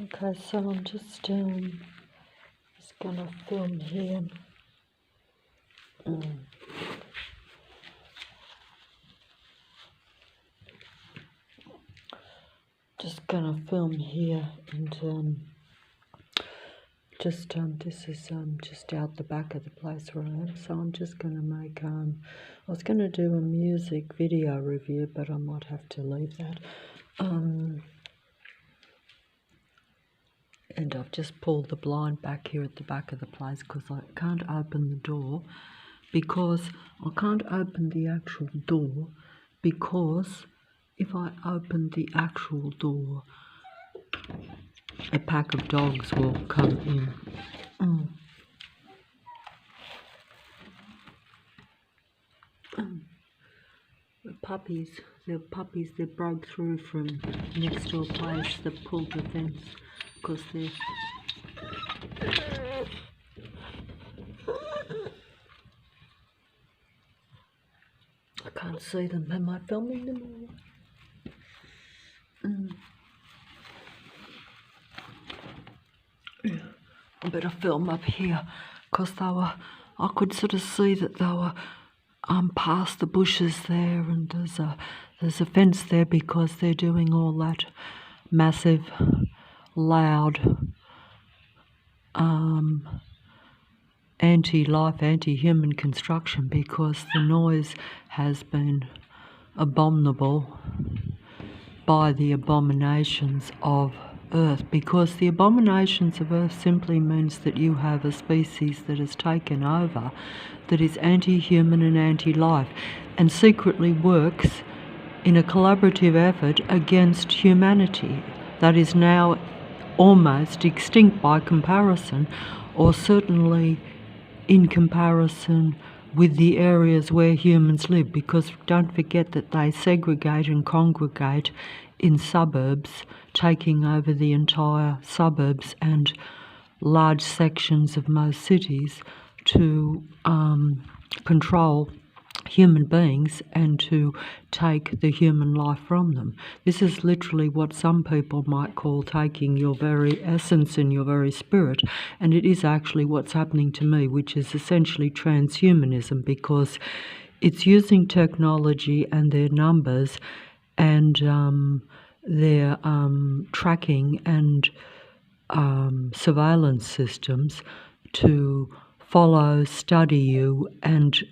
Okay, so I'm just gonna film here. Just gonna film here, and this is just out the back of the place where I am. So I'm just gonna make I was gonna do a music video review, but I might have to leave that. And I've just pulled the blind back here at the back of the place because I can't open the door, because I can't open the actual door, because if I open the actual door, a pack of dogs will come in. The puppies, they broke through from next door place. They pulled the fence because they're... I can't see them. Am I filming them all? I better film up here because I could sort of see that they were past the bushes there, and there's a fence there because they're doing all that massive, loud, anti-life, anti-human construction, because the noise has been abominable by the abominations of Earth, because the abominations of Earth simply means that you have a species that has taken over, that is anti-human and anti-life, and secretly works in a collaborative effort against humanity that is now almost extinct by comparison, or certainly in comparison with the areas where humans live, because don't forget that they segregate and congregate in suburbs, taking over the entire suburbs and large sections of most cities to control human beings and to take the human life from them. This is literally what some people might call taking your very essence and your very spirit, and it is actually what's happening to me, which is essentially transhumanism, because it's using technology and their numbers and their tracking and surveillance systems to follow, study you, and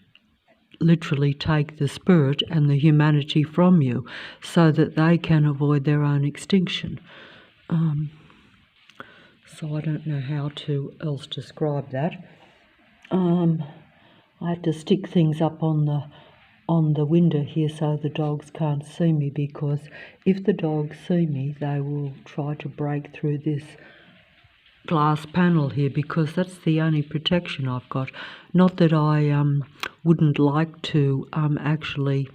literally take the spirit and the humanity from you so that they can avoid their own extinction. So I don't know how to else describe that. I had to stick things up on the window here so the dogs can't see me, because if the dogs see me, they will try to break through this glass panel here, because that's the only protection I've got. Not that I wouldn't like to actually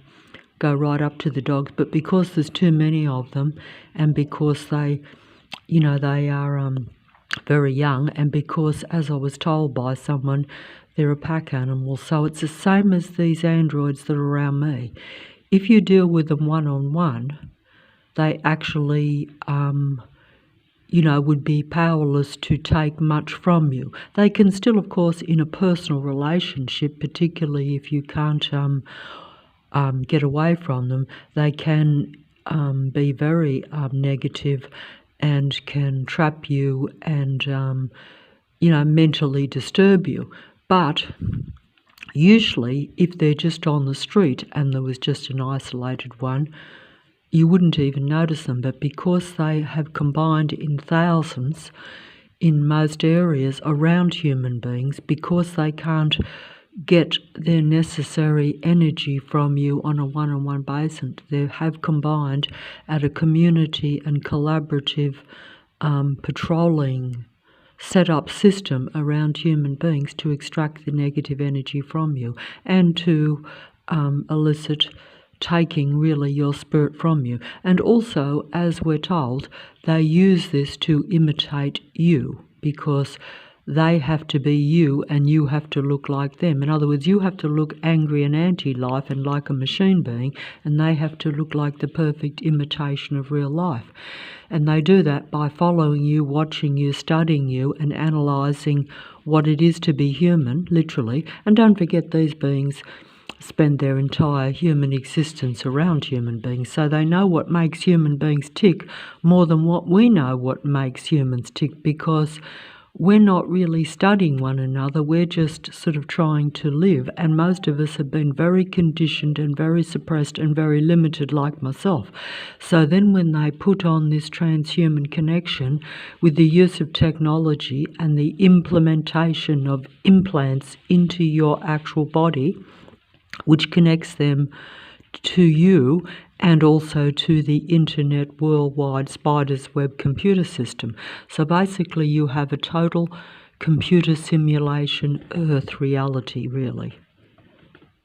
go right up to the dogs, but because there's too many of them, and because they are very young, and because, as I was told by someone, they're a pack animal. So it's the same as these androids that are around me. If you deal with them one-on-one, they actually would be powerless to take much from you. They can still, of course, in a personal relationship, particularly if you can't get away from them, they can be very negative and can trap you and, mentally disturb you. But usually, if they're just on the street and there was just an isolated one, you wouldn't even notice them. But because they have combined in thousands in most areas around human beings, because they can't get their necessary energy from you on a one-on-one basis, they have combined at a community and collaborative patrolling set-up system around human beings to extract the negative energy from you and to elicit taking really your spirit from you. And also, as we're told, they use this to imitate you, because they have to be you and you have to look like them. In other words, you have to look angry and anti-life and like a machine being, and they have to look like the perfect imitation of real life. And they do that by following you, watching you, studying you, and analysing what it is to be human, literally. And don't forget, these beings spend their entire human existence around human beings, so they know what makes human beings tick more than what we know what makes humans tick, because we're not really studying one another, we're just sort of trying to live, and most of us have been very conditioned and very suppressed and very limited, like myself. So then when they put on this transhuman connection with the use of technology and the implementation of implants into your actual body, which connects them to you and also to the internet worldwide spider's web computer system. So basically you have a total computer simulation Earth reality, really,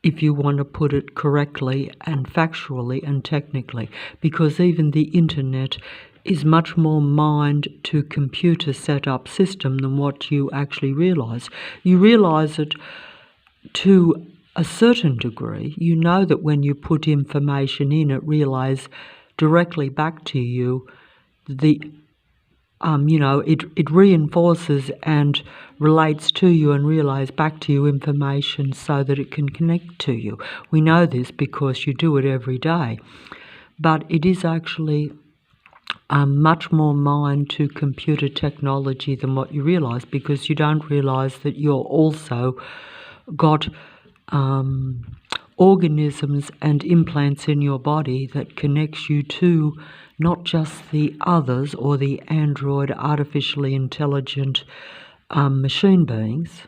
if you want to put it correctly and factually and technically, because even the internet is much more mind to computer set up system than what you actually realise. You realise it to a certain degree. You know that when you put information in, it relays directly back to you. It reinforces and relates to you and relays back to you information so that it can connect to you. We know this because you do it every day. But it is actually much more mind to computer technology than what you realise, because you don't realise that you're also got organisms and implants in your body that connects you to not just the others or the android artificially intelligent machine beings.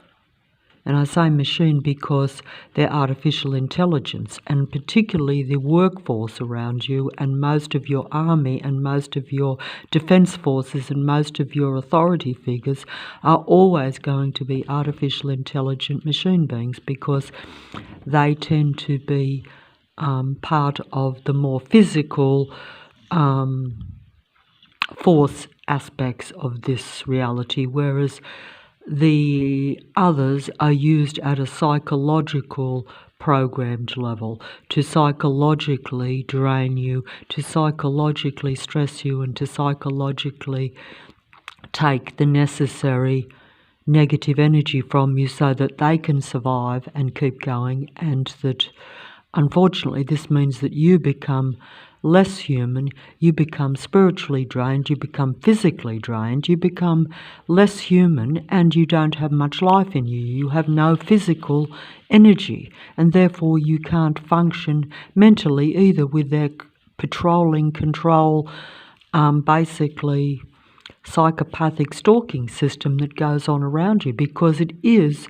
And I say machine because they're artificial intelligence, and particularly the workforce around you and most of your army and most of your defence forces and most of your authority figures are always going to be artificial intelligent machine beings, because they tend to be part of the more physical force aspects of this reality, whereas the others are used at a psychological programmed level to psychologically drain you, to psychologically stress you, and to psychologically take the necessary negative energy from you so that they can survive and keep going, and that unfortunately this means that you become less human, you become spiritually drained, you become physically drained, you become less human, and you don't have much life in you. You have no physical energy, and therefore you can't function mentally either with their patrolling, control, basically psychopathic stalking system that goes on around you, because it is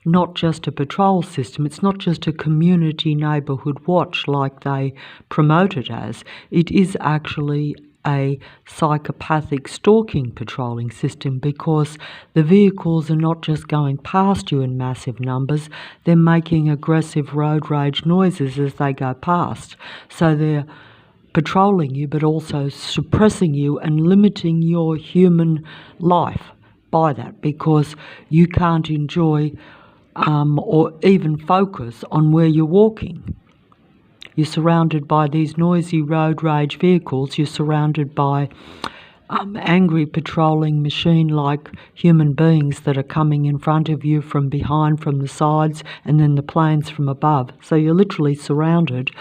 not just a patrol system, it's not just a community neighbourhood watch like they promote it as. It is actually a psychopathic stalking patrolling system, because the vehicles are not just going past you in massive numbers, they're making aggressive road rage noises as they go past. So they're patrolling you but also suppressing you and limiting your human life by that, because you can't enjoy or even focus on where you're walking. You're surrounded by these noisy road rage vehicles, you're surrounded by angry patrolling machine-like human beings that are coming in front of you from behind, from the sides, and then the planes from above. So you're literally surrounded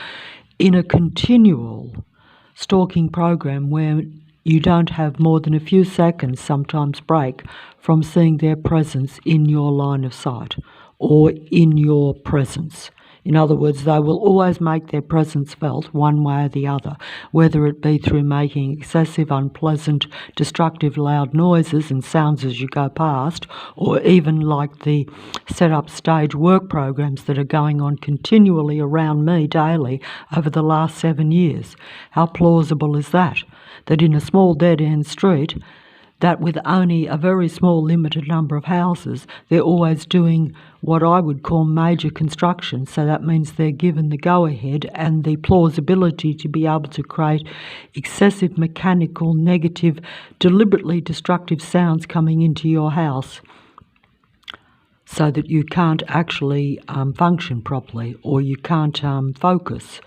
in a continual stalking program where you don't have more than a few seconds, sometimes break, from seeing their presence in your line of sight or in your presence. In other words, they will always make their presence felt one way or the other, whether it be through making excessive, unpleasant, destructive, loud noises and sounds as you go past, or even like the set-up stage work programs that are going on continually around me daily over the last 7 years. How plausible is that? That in a small dead-end street, that with only a very small limited number of houses, they're always doing what I would call major construction. So that means they're given the go-ahead and the plausibility to be able to create excessive, mechanical, negative, deliberately destructive sounds coming into your house so that you can't actually function properly, or you can't focus.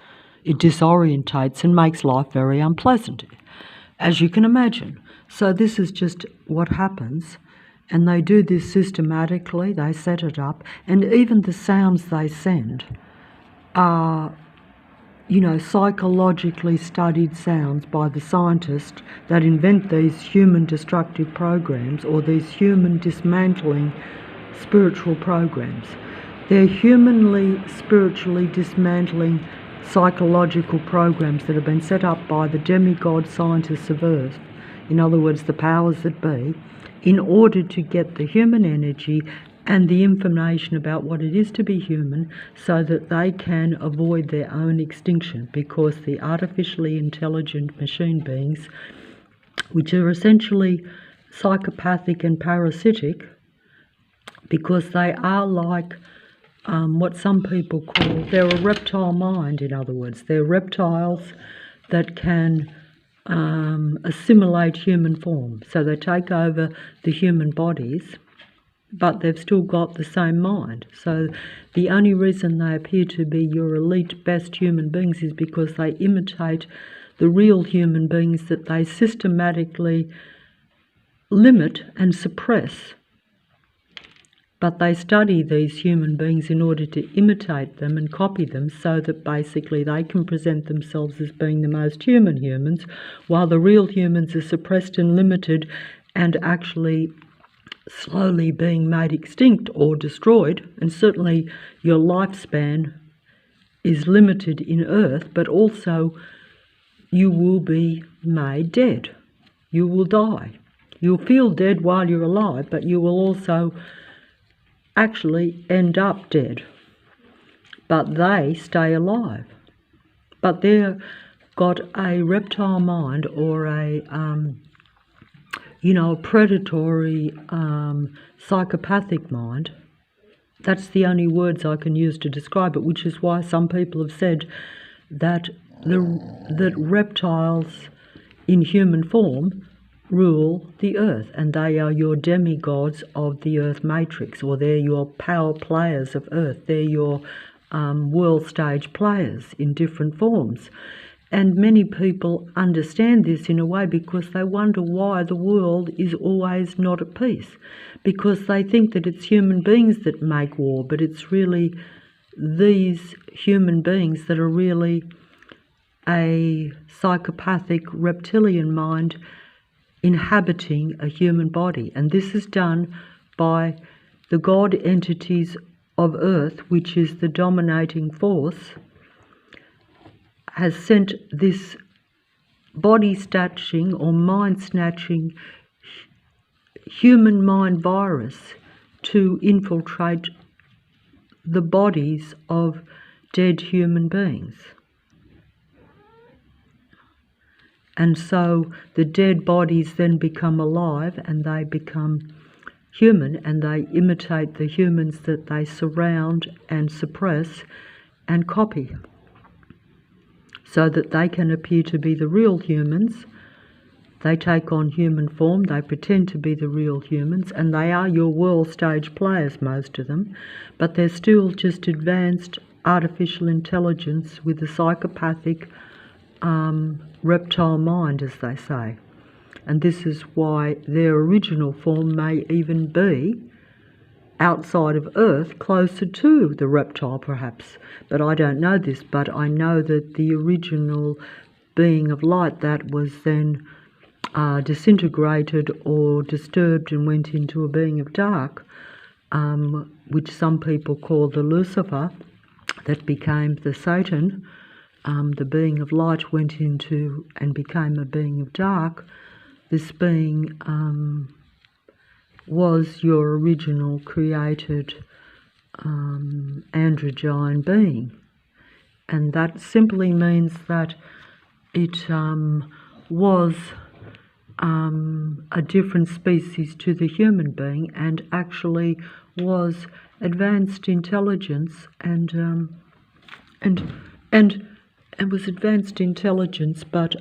It disorientates and makes life very unpleasant, as you can imagine. So this is just what happens, and they do this systematically. They set it up, and even the sounds they send are, psychologically studied sounds by the scientists that invent these human destructive programs, or these human dismantling spiritual programs. They're humanly, spiritually dismantling psychological programs that have been set up by the demigod scientists of Earth, in other words, the powers that be, in order to get the human energy and the information about what it is to be human, so that they can avoid their own extinction, because the artificially intelligent machine beings, which are essentially psychopathic and parasitic, because they are like what some people call, they're a reptile mind, in other words. They're reptiles that can assimilate human form. So they take over the human bodies, but they've still got the same mind. So the only reason they appear to be your elite best human beings is because they imitate the real human beings that they systematically limit and suppress. But they study these human beings in order to imitate them and copy them, so that basically they can present themselves as being the most human humans, while the real humans are suppressed and limited and actually slowly being made extinct or destroyed. And certainly your lifespan is limited in Earth, but also you will be made dead. You will die. You'll feel dead while you're alive, but you will also actually end up dead. But they stay alive. But they've got a reptile mind, or a predatory, psychopathic mind. That's the only words I can use to describe it, which is why some people have said that that reptiles in human form rule the Earth, and they are your demigods of the Earth matrix, or they're your power players of Earth. They're your world stage players in different forms. And many people understand this in a way because they wonder why the world is always not at peace, because they think that it's human beings that make war, but it's really these human beings that are really a psychopathic reptilian mind inhabiting a human body. And this is done by the God entities of Earth, which is the dominating force, has sent this body-snatching or mind-snatching human mind virus to infiltrate the bodies of dead human beings. And so the dead bodies then become alive, and they become human, and they imitate the humans that they surround and suppress and copy, so that they can appear to be the real humans. They take on human form, they pretend to be the real humans, and they are your world stage players, most of them, but they're still just advanced artificial intelligence with a psychopathic reptile mind, as they say. And this is why their original form may even be outside of Earth, closer to the reptile perhaps. But I don't know this, but I know that the original being of light that was then disintegrated or disturbed and went into a being of dark, which some people call the Lucifer, that became the Satan. The being of light went into and became a being of dark. This being was your original created androgyne being. And that simply means that it was a different species to the human being, and actually was advanced intelligence and was advanced intelligence, but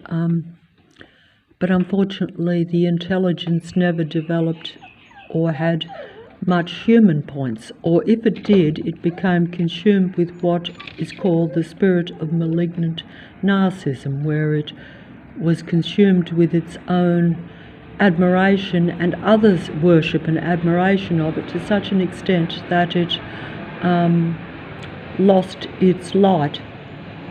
unfortunately the intelligence never developed or had much human points, or if it did, it became consumed with what is called the spirit of malignant narcissism, where it was consumed with its own admiration and others' worship and admiration of it to such an extent that it lost its light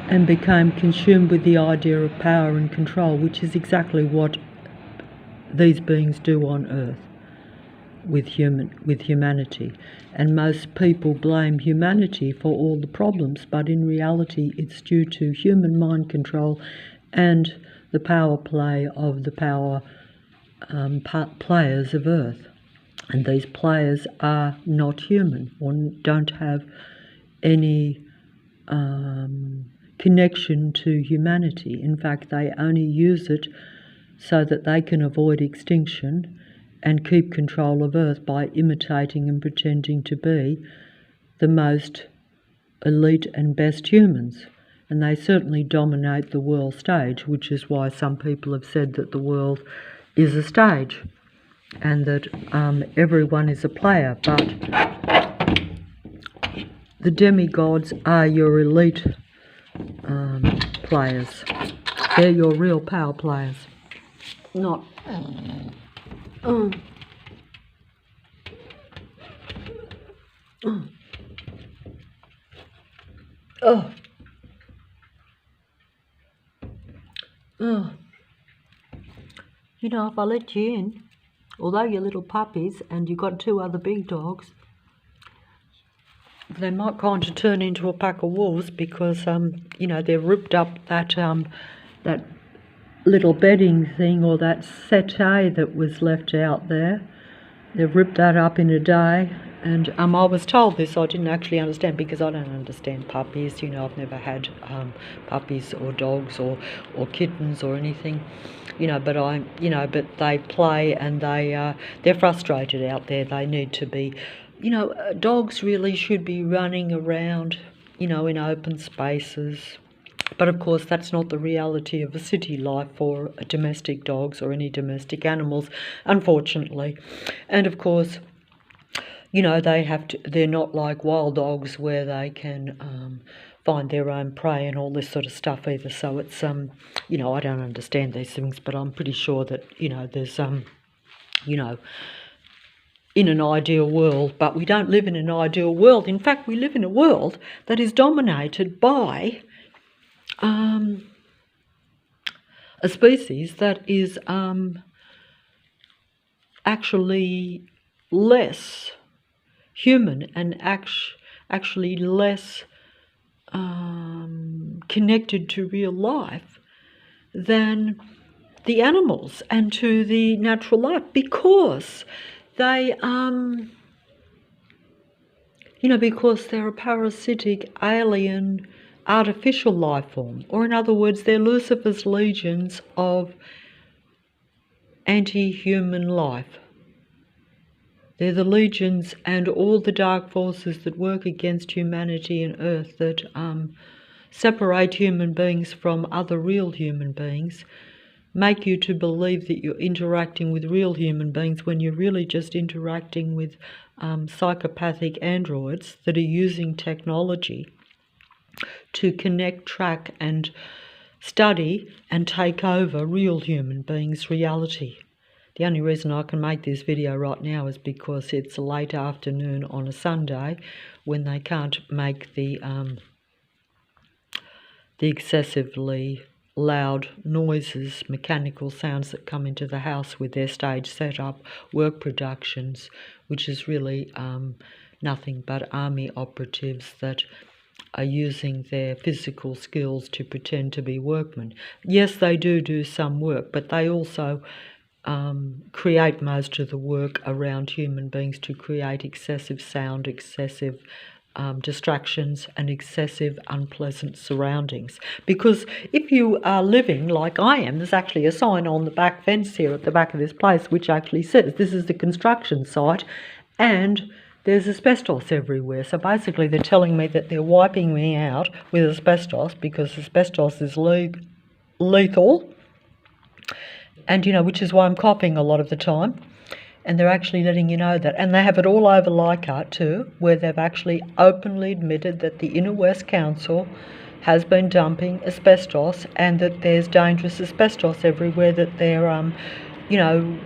and became consumed with the idea of power and control, which is exactly what these beings do on Earth with humanity. And most people blame humanity for all the problems, but in reality it's due to human mind control and the power play of the power players of Earth. And these players are not human or don't have any connection to humanity. In fact, they only use it so that they can avoid extinction and keep control of Earth by imitating and pretending to be the most elite and best humans. And they certainly dominate the world stage, which is why some people have said that the world is a stage and that everyone is a player. But the demigods are your elite players. They're your real power players. Not... Oh, you know, if I let you in, although you're little puppies and you've got 2 other big dogs, they might kind of turn into a pack of wolves because, you know, they've ripped up that that little bedding thing or that settee that was left out there. They've ripped that up in a day. And I was told this, I didn't actually understand because I don't understand puppies. You know, I've never had puppies or dogs or kittens or anything. You know, but but they play and they're frustrated out there. They need to be, you know, dogs really should be running around, you know, in open spaces. But of course, that's not the reality of a city life for domestic dogs or any domestic animals, unfortunately. And of course, you know, they're not like wild dogs where they can find their own prey and all this sort of stuff either. So it's, you know, I don't understand these things, but I'm pretty sure that, you know, there's, you know, in an ideal world, but we don't live in an ideal world. In fact, we live in a world that is dominated by a species that is actually less human and actually less connected to real life than the animals and to the natural life, because they you know, because they're a parasitic alien artificial life form, or in other words, they're Lucifer's legions of anti-human life. They're the legions and all the dark forces that work against humanity and Earth, that separate human beings from other real human beings, make you to believe that you're interacting with real human beings when you're really just interacting with psychopathic androids that are using technology to connect, track and study and take over real human beings' reality. The only reason I can make this video right now is because it's a late afternoon on a Sunday when they can't make the excessively loud noises, mechanical sounds that come into the house with their stage setup, work productions, which is really nothing but army operatives that are using their physical skills to pretend to be workmen. Yes, they do some work, but they also create most of the work around human beings to create excessive sound, excessive distractions and excessive unpleasant surroundings. Because if you are living like I am, there's actually a sign on the back fence here at the back of this place which actually says this is the construction site and there's asbestos everywhere. So basically they're telling me that they're wiping me out with asbestos because asbestos is lethal, and you know, which is why I'm coughing a lot of the time. And they're actually letting you know that. And they have it all over Leichhardt too, where they've actually openly admitted that the Inner West Council has been dumping asbestos, and that there's dangerous asbestos everywhere, that they're, you know,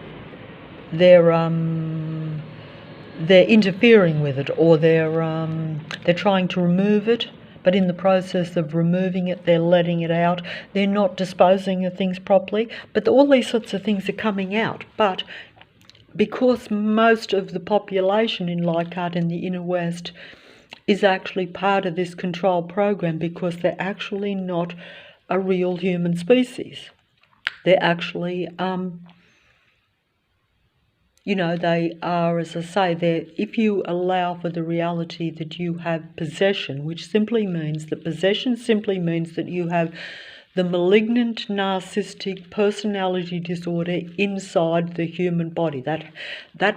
they're interfering with it, or they're trying to remove it, but in the process of removing it, they're letting it out. They're not disposing of things properly, but all these sorts of things are coming out. But because most of the population in Leichhardt and the Inner West is actually part of this control program, because they're actually not a real human species. They're actually, you know, they are, as I say, if you allow for the reality that you have possession, which simply means that possession simply means that you have the malignant narcissistic personality disorder inside the human body. That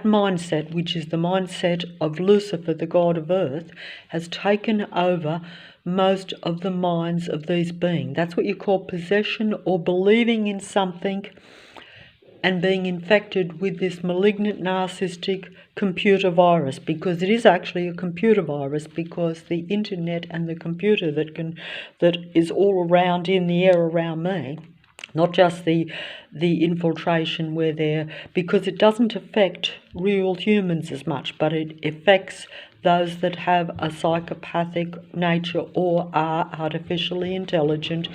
mindset, which is the mindset of Lucifer, the god of earth, has taken over most of the minds of these beings. That's what you call possession, or believing in something and being infected with this malignant narcissistic computer virus, because it is actually a computer virus, because the internet and the computer that is all around, in the air around me, not just the infiltration where they're, because it doesn't affect real humans as much, but it affects those that have a psychopathic nature or are artificially intelligent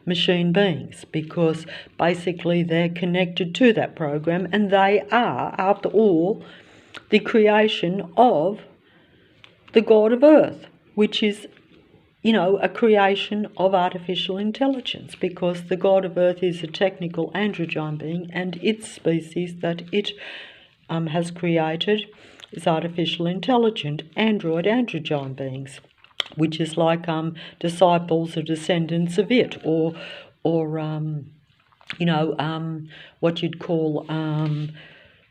machine beings, because basically they're connected to that program, and they are, after all, the creation of the god of earth, which is, you know, a creation of artificial intelligence, because the god of earth is a technical androgyne being, and its species that it has created is artificial intelligent androgyne beings, which is like disciples or descendants of it, or you know, what you'd call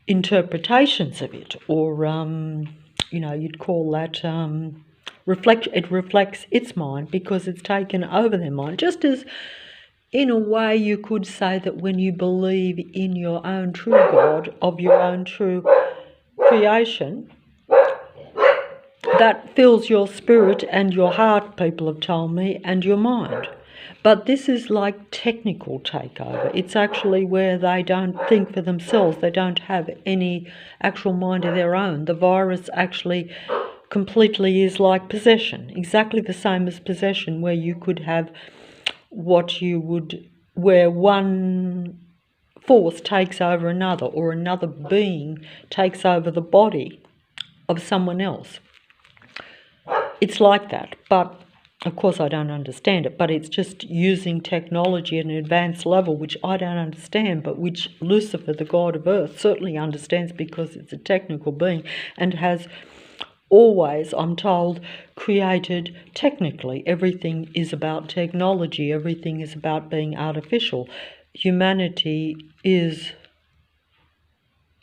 interpretations of it, or you know, you'd call that it reflects its mind, because it's taken over their mind. Just as, in a way, you could say that when you believe in your own true God, of your own true creation, that fills your spirit and your heart, people have told me, and your mind. But this is like technical takeover. It's actually where they don't think for themselves. They don't have any actual mind of their own. The virus actually completely is like possession, exactly the same as possession, where you could have where one force takes over another, or another being takes over the body of someone else. It's like that, but of course I don't understand it, but it's just using technology at an advanced level, which I don't understand, but which Lucifer, the god of earth, certainly understands, because it's a technical being and has always, I'm told, created technically. Everything is about technology. Everything is about being artificial. Humanity is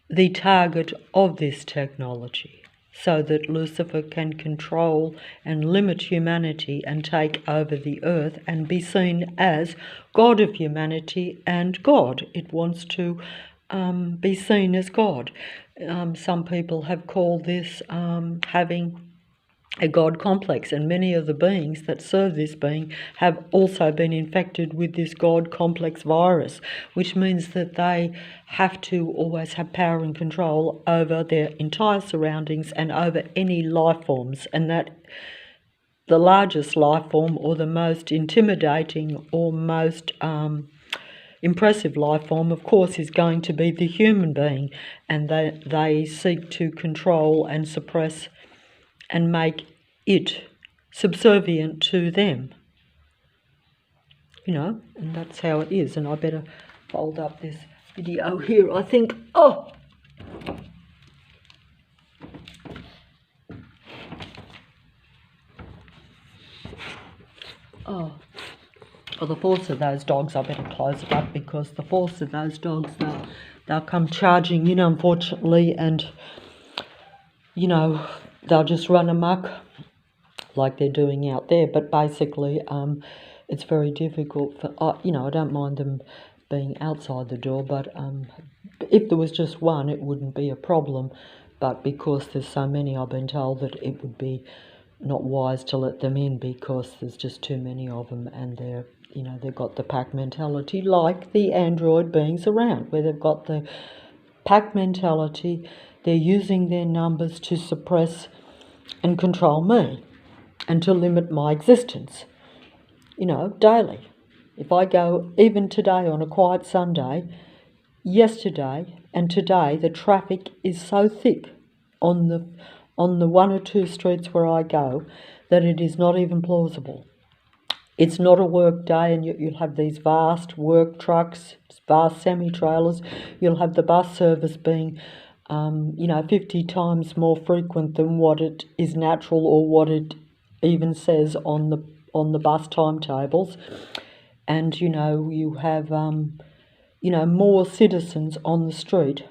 the target of this technology, so that Lucifer can control and limit humanity and take over the earth and be seen as God of humanity and God. It wants to be seen as God. Some people have called this having a God complex, and many of the beings that serve this being have also been infected with this God complex virus, which means that they have to always have power and control over their entire surroundings and over any life forms, and that the largest life form, or the most intimidating or most impressive life form, of course, is going to be the human being, and they seek to control and suppress and make it subservient to them, you know, and that's how it is. And I better fold up this video here, I think. Oh, the force of those dogs, I better close it up, because the force of those dogs, they'll come charging in, unfortunately, and, you know, they'll just run amok like they're doing out there. But basically, it's very difficult for, you know, I don't mind them being outside the door, but if there was just one, it wouldn't be a problem. But because there's so many, I've been told that it would be not wise to let them in because there's just too many of them, and they've got the pack mentality, like the android beings around, where they've got the pack mentality. They're using their numbers to suppress and control me and to limit my existence, daily. If I go, even today on a quiet Sunday, yesterday and today, the traffic is so thick on the one or two streets where I go that it is not even plausible. It's not a work day, and you'll have these vast work trucks, vast semi-trailers. You'll have the bus service being 50 times more frequent than what it is natural or what it even says on the bus timetables. And you have more citizens on the street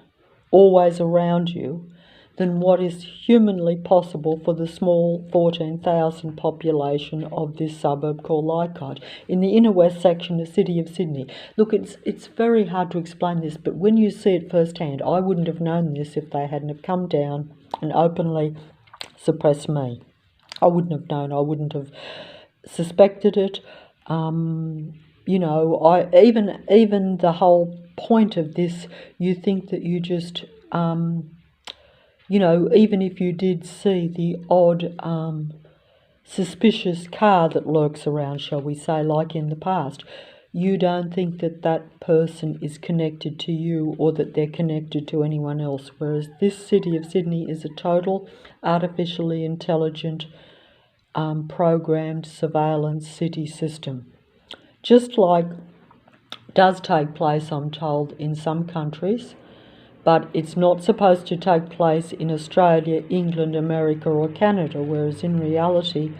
always around you than what is humanly possible for the small 14,000 population of this suburb called Leichhardt, in the inner west section of the city of Sydney. Look, it's very hard to explain this, but when you see it firsthand, I wouldn't have known this if they hadn't have come down and openly suppressed me. I wouldn't have known. I wouldn't have suspected it. I even the whole point of this, you think that you just even if you did see the odd suspicious car that lurks around, shall we say, like in the past, you don't think that that person is connected to you or that they're connected to anyone else, whereas this city of Sydney is a total artificially intelligent, programmed surveillance city system. Just like does take place, I'm told, in some countries, but it's not supposed to take place in Australia, England, America or Canada, whereas in reality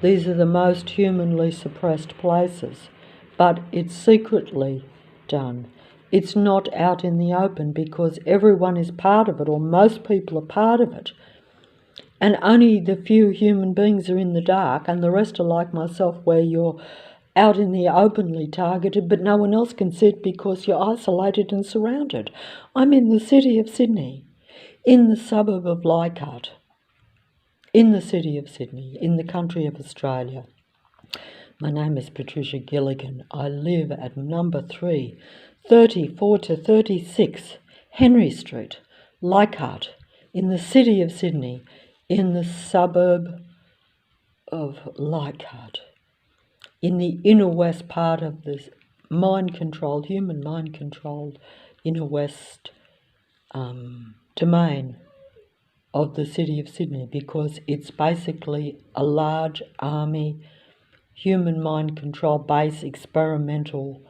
these are the most humanly suppressed places. But it's secretly done. It's not out in the open because everyone is part of it, or most people are part of it. And only the few human beings are in the dark, and the rest are like myself, where you're out in the openly targeted, but no one else can see it because you're isolated and surrounded. I'm in the city of Sydney, in the suburb of Leichhardt, in the city of Sydney, in the country of Australia. My name is Patricia Gilligan. I live at number 3, 34 to 36 Henry Street, Leichhardt, in the city of Sydney, in the suburb of Leichhardt, in the inner west part of this human mind-controlled inner west domain of the city of Sydney, because it's basically a large army, human mind control base experimental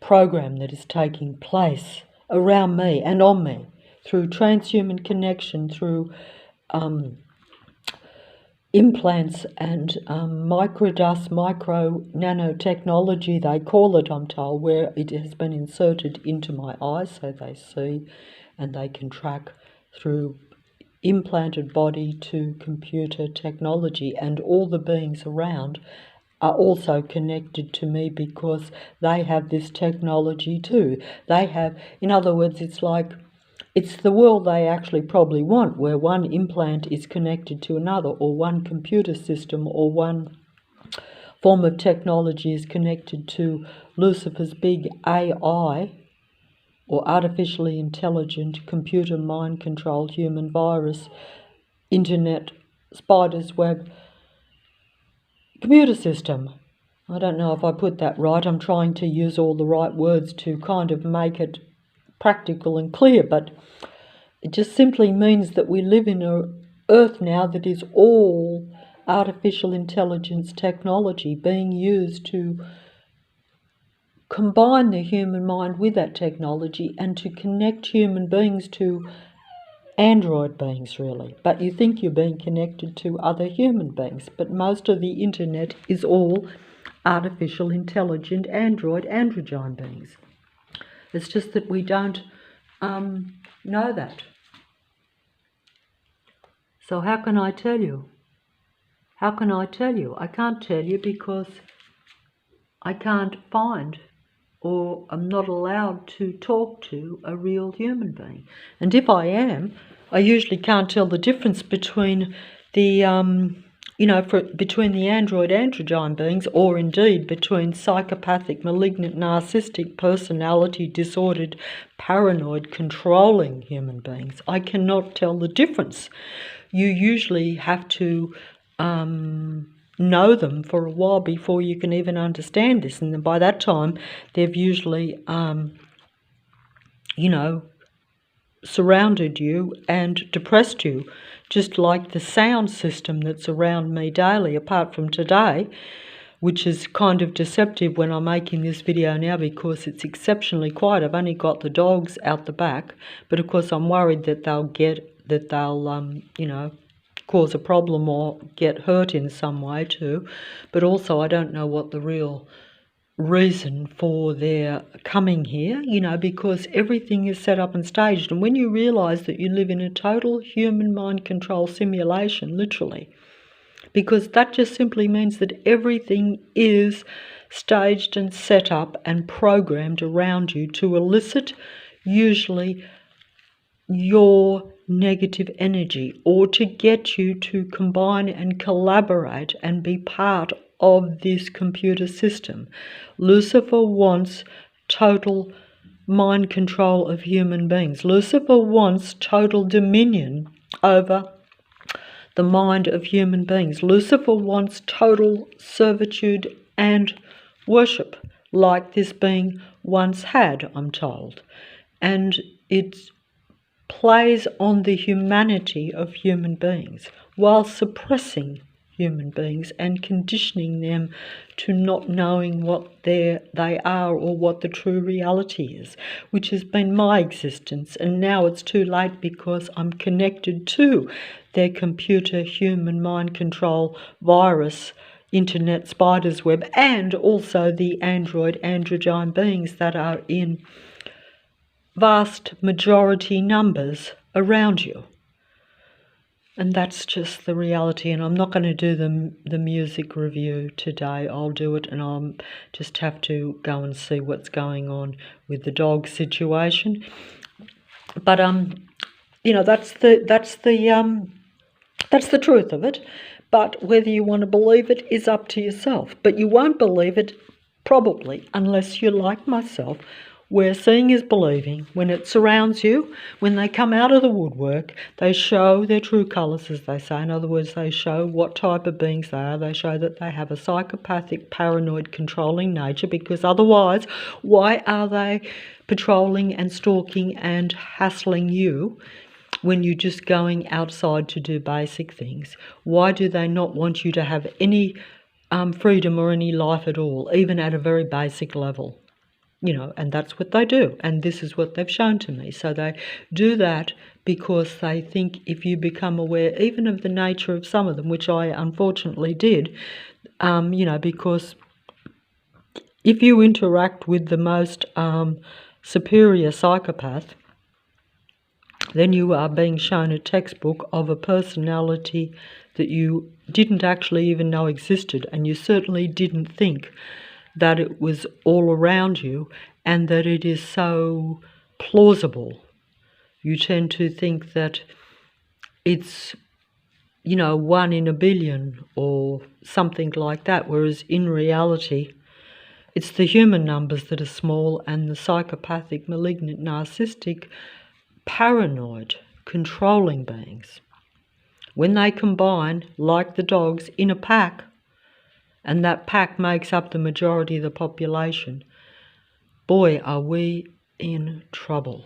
program that is taking place around me and on me through transhuman connection, through implants and microdust, micro nanotechnology, they call it, I'm told, where it has been inserted into my eyes so they see and they can track through implanted body to computer technology, and all the beings around are also connected to me because they have this technology too. They have, in other words, it's the world they actually probably want, where one implant is connected to another, or one computer system or one form of technology is connected to Lucifer's big AI, or artificially intelligent computer mind-controlled human virus, internet, spider's web, computer system. I don't know if I put that right. I'm trying to use all the right words to kind of make it practical and clear, but it just simply means that we live in an earth now that is all artificial intelligence technology being used to combine the human mind with that technology and to connect human beings to android beings, really. But you think you're being connected to other human beings, but most of the internet is all artificial intelligent androgyne beings. It's just that we don't know that. So how can I tell you? How can I tell you? I can't tell you because I can't find or I'm not allowed to talk to a real human being. And if I am, I usually can't tell the difference between the between the android androgyne beings, or indeed between psychopathic, malignant, narcissistic, personality disordered, paranoid, controlling human beings. I cannot tell the difference. You usually have to know them for a while before you can even understand this, and by that time they've usually surrounded you and depressed you, just like the sound system that's around me daily, apart from today, which is kind of deceptive when I'm making this video now because it's exceptionally quiet. I've only got the dogs out the back, but of course I'm worried that they'll cause a problem or get hurt in some way too. But also I don't know what the real reason for their coming here, because everything is set up and staged. And when you realise that you live in a total human mind control simulation, literally, because that just simply means that everything is staged and set up and programmed around you to elicit usually your negative energy, or to get you to combine and collaborate and be part of this computer system. Lucifer wants total mind control of human beings. Lucifer wants total dominion over the mind of human beings. Lucifer wants total servitude and worship, like this being once had, I'm told. And it plays on the humanity of human beings while suppressing human beings and conditioning them to not knowing what they are or what the true reality is, which has been my existence. And now it's too late because I'm connected to their computer human mind control virus, internet spider's web, and also the android androgyne beings that are in vast majority numbers around you. And that's just the reality. And I'm not going to do the music review today. I'll do it, and I'll just have to go and see what's going on with the dog situation. But that's the truth of it. But whether you want to believe it is up to yourself. But you won't believe it probably unless you're like myself, where seeing is believing. When it surrounds you, when they come out of the woodwork, they show their true colours, as they say. In other words, they show what type of beings they are. They show that they have a psychopathic, paranoid, controlling nature, because otherwise, why are they patrolling and stalking and hassling you when you're just going outside to do basic things? Why do they not want you to have any freedom or any life at all, even at a very basic level? And that's what they do. And this is what they've shown to me. So they do that because they think if you become aware even of the nature of some of them, which I unfortunately did, because if you interact with the most superior psychopath, then you are being shown a textbook of a personality that you didn't actually even know existed, and you certainly didn't think that it was all around you and that it is so plausible. You tend to think that it's, 1 in a billion or something like that, whereas in reality it's the human numbers that are small, and the psychopathic, malignant, narcissistic, paranoid, controlling beings, when they combine, like the dogs, in a pack, and that pack makes up the majority of the population, boy, are we in trouble.